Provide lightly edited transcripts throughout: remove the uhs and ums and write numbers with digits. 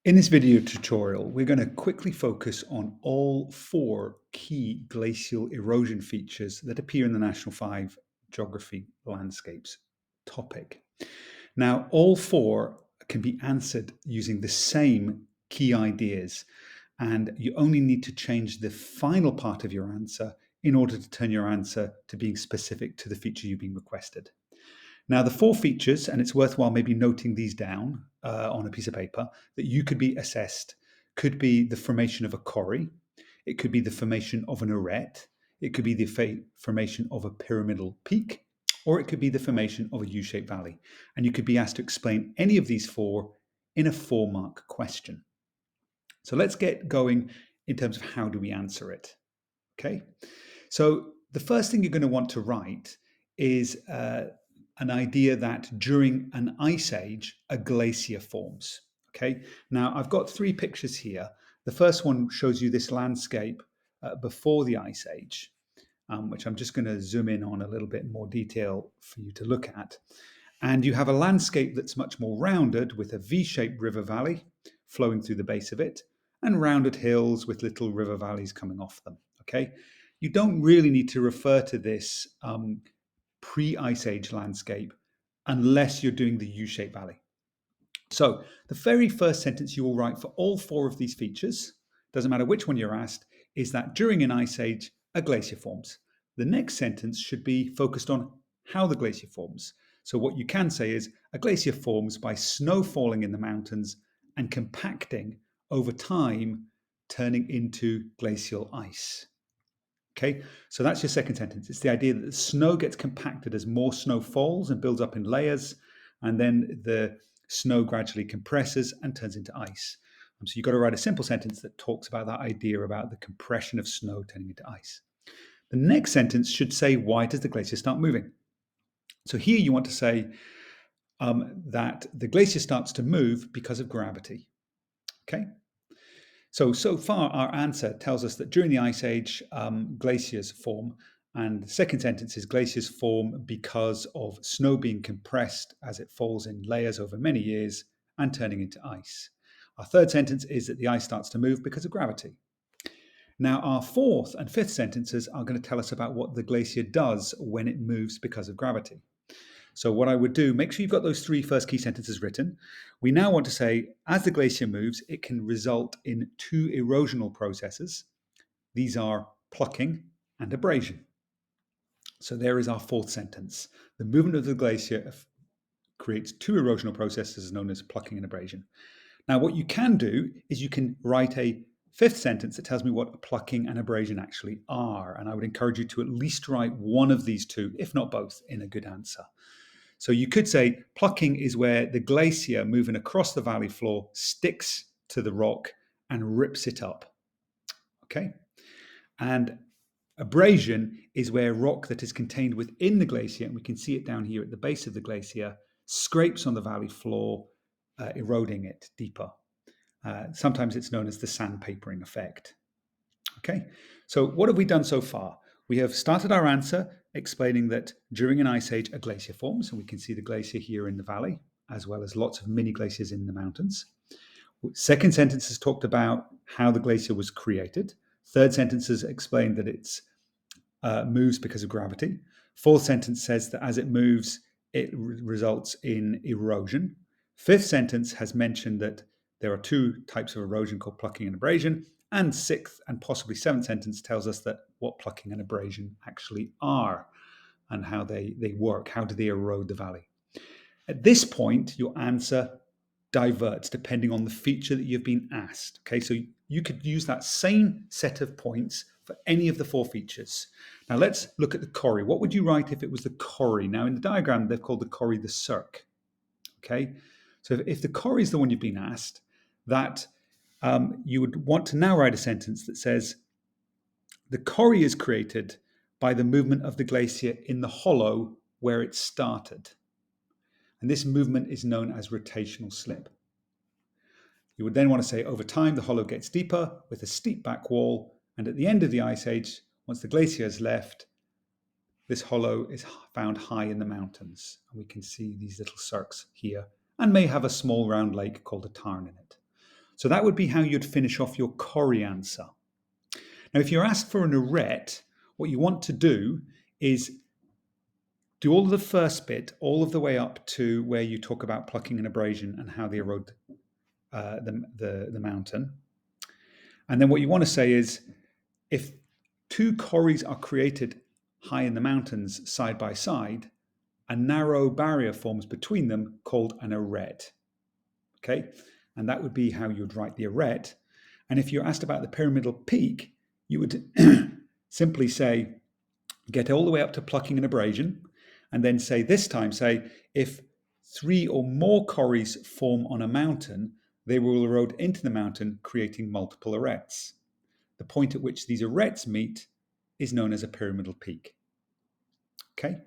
In this video tutorial, we're going to quickly focus on all four key glacial erosion features that appear in the National 5 Geography Landscapes topic. Now, all four can be answered using the same key ideas, and you only need to change the final part of your answer in order to turn your answer to being specific to the feature you've been requested. Now, the four features, and it's worthwhile maybe noting these down on a piece of paper, that you could be assessed, could be the formation of a quarry, it could be the formation of an arête, it could be the formation of a pyramidal peak, or it could be the formation of a U-shaped valley. And you could be asked to explain any of these four in a 4-mark question. So let's get going in terms of how do we answer it. Okay, so the first thing you're going to want to write is an idea that during an ice age, a glacier forms. Okay, now I've got 3 pictures here. The first one shows you this landscape before the ice age, which I'm just going to zoom in on a little bit more detail for you to look at. And you have a landscape that's much more rounded with a V-shaped river valley flowing through the base of it and rounded hills with little river valleys coming off them. Okay, you don't really need to refer to this pre-ice age landscape unless you're doing the U-shaped valley. So the very first sentence you will write for all 4 of these features, doesn't matter which one you're asked, is that during an ice age, a glacier forms. The next sentence should be focused on how the glacier forms. So what you can say is a glacier forms by snow falling in the mountains and compacting over time, turning into glacial ice. Okay, so that's your second sentence. It's the idea that the snow gets compacted as more snow falls and builds up in layers, and then the snow gradually compresses and turns into ice. So you've got to write a simple sentence that talks about that idea about the compression of snow turning into ice. The next sentence should say, why does the glacier start moving? So here you want to say that the glacier starts to move because of gravity. Okay. So far, our answer tells us that during the Ice Age, glaciers form. And the second sentence is glaciers form because of snow being compressed as it falls in layers over many years and turning into ice. Our third sentence is that the ice starts to move because of gravity. Now, our fourth and fifth sentences are going to tell us about what the glacier does when it moves because of gravity. So what I would do, make sure you've got those 3 first key sentences written. We now want to say, as the glacier moves, it can result in 2 erosional processes. These are plucking and abrasion. So there is our fourth sentence. The movement of the glacier creates 2 erosional processes known as plucking and abrasion. Now, what you can do is you can write a 5th sentence that tells me what plucking and abrasion actually are. And I would encourage you to at least write one of these 2, if not both, in a good answer. So you could say plucking is where the glacier moving across the valley floor sticks to the rock and rips it up. Okay. And abrasion is where rock that is contained within the glacier, and we can see it down here at the base of the glacier, scrapes on the valley floor, eroding it deeper. Sometimes it's known as the sandpapering effect. Okay. So what have we done so far? We have started our answer explaining that during an ice age, a glacier forms, and we can see the glacier here in the valley, as well as lots of mini glaciers in the mountains. Second sentence has talked about how the glacier was created. Third sentence has explained that it moves because of gravity. Fourth sentence says that as it moves, it results in erosion. Fifth sentence has mentioned that there are 2 types of erosion called plucking and abrasion. And 6th and possibly 7th sentence tells us that what plucking and abrasion actually are and how they work. How do they erode the valley? At this point, your answer diverts depending on the feature that you've been asked. Okay, so you could use that same set of points for any of the 4 features. Now let's look at the quarry. What would you write if it was the quarry? Now in the diagram, they've called the quarry the cirque. Okay, so if the quarry is the one you've been asked, that you would want to now write a sentence that says, the quarry is created by the movement of the glacier in the hollow where it started. And this movement is known as rotational slip. You would then want to say, over time, the hollow gets deeper with a steep back wall. And at the end of the ice age, once the glacier has left, this hollow is found high in the mountains. And we can see these little cirques here and may have a small round lake called a tarn in it. So that would be how you'd finish off your Quarry answer. Now, if you're asked for an arête, what you want to do is do all of the first bit, all of the way up to where you talk about plucking and abrasion and how they erode the mountain. And then what you want to say is, if two quarries are created high in the mountains side by side, a narrow barrier forms between them called an arête. Okay, and that would be how you'd write the arête. And if you're asked about the Pyramidal Peak, you would simply say, get all the way up to plucking and abrasion, and then say this time, say, if three or more quarries form on a mountain, they will erode into the mountain, creating multiple arêtes. The point at which these arêtes meet is known as a pyramidal peak. Okay?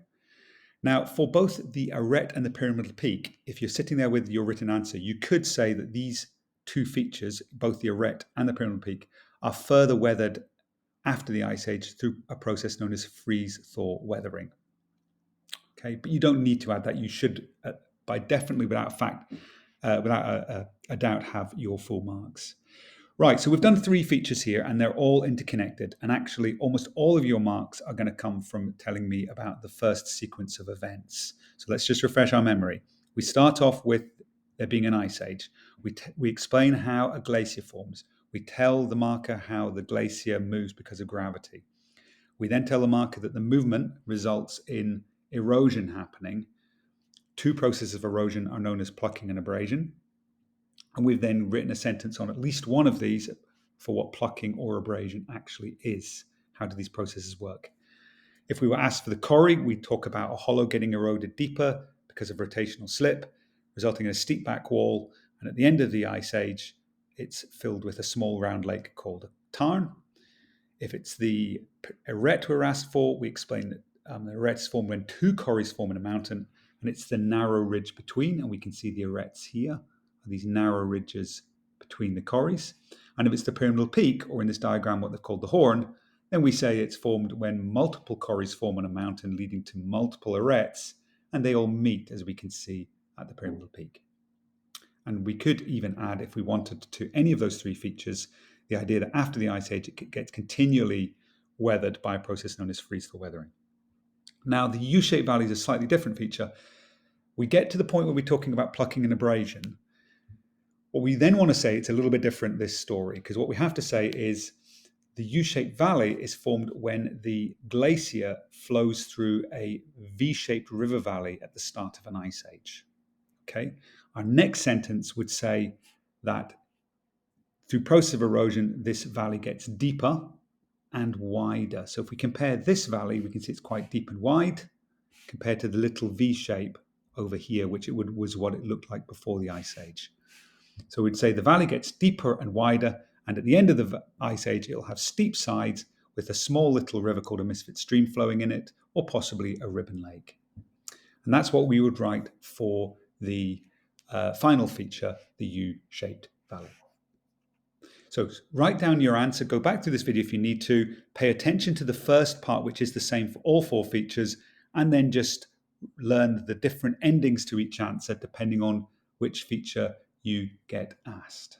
Now, for both the arête and the pyramidal peak, if you're sitting there with your written answer, you could say that these two features, both the arête and the pyramidal peak, are further weathered after the Ice Age through a process known as freeze-thaw weathering. Okay, but you don't need to add that. You should, by definitely without a doubt, have your full marks. Right, so we've done three features here, and they're all interconnected. And actually, almost all of your marks are going to come from telling me about the first sequence of events. So let's just refresh our memory. We start off with there being an ice age. We explain how a glacier forms. We tell the marker how the glacier moves because of gravity. We then tell the marker that the movement results in erosion happening. Two processes of erosion are known as plucking and abrasion. And we've then written a sentence on at least one of these for what plucking or abrasion actually is. How do these processes work? If we were asked for the quarry, we'd talk about a hollow getting eroded deeper because of rotational slip, resulting in a steep back wall. And at the end of the Ice Age, it's filled with a small round lake called a tarn. If it's the arête we're asked for, we explain that the arêtes form when two quarries form in a mountain, and it's the narrow ridge between, and we can see the arêtes here, these narrow ridges between the quarries. And if it's the pyramidal peak, or in this diagram what they've called the horn, then we say it's formed when multiple quarries form on a mountain, leading to multiple arêtes, and they all meet, as we can see, at the pyramidal peak. And we could even add, if we wanted to, any of those three features, the idea that after the Ice Age, it gets continually weathered by a process known as freeze-thaw weathering. Now, the U-shaped valley is a slightly different feature. We get to the point where we're talking about plucking and abrasion. What we then want to say, it's a little bit different, this story, because what we have to say is the U-shaped valley is formed when the glacier flows through a V-shaped river valley at the start of an ice age. Okay? Our next sentence would say that through process of erosion, this valley gets deeper and wider. So if we compare this valley, we can see it's quite deep and wide compared to the little V shape over here, which was what it looked like before the Ice Age. So we'd say the valley gets deeper and wider, and at the end of the Ice Age, it'll have steep sides with a small little river called a misfit stream flowing in it, or possibly a ribbon lake. And that's what we would write for the final feature, the U-shaped valley. So write down your answer, go back through this video if you need to, pay attention to the first part, which is the same for all four features, and then just learn the different endings to each answer depending on which feature you get asked.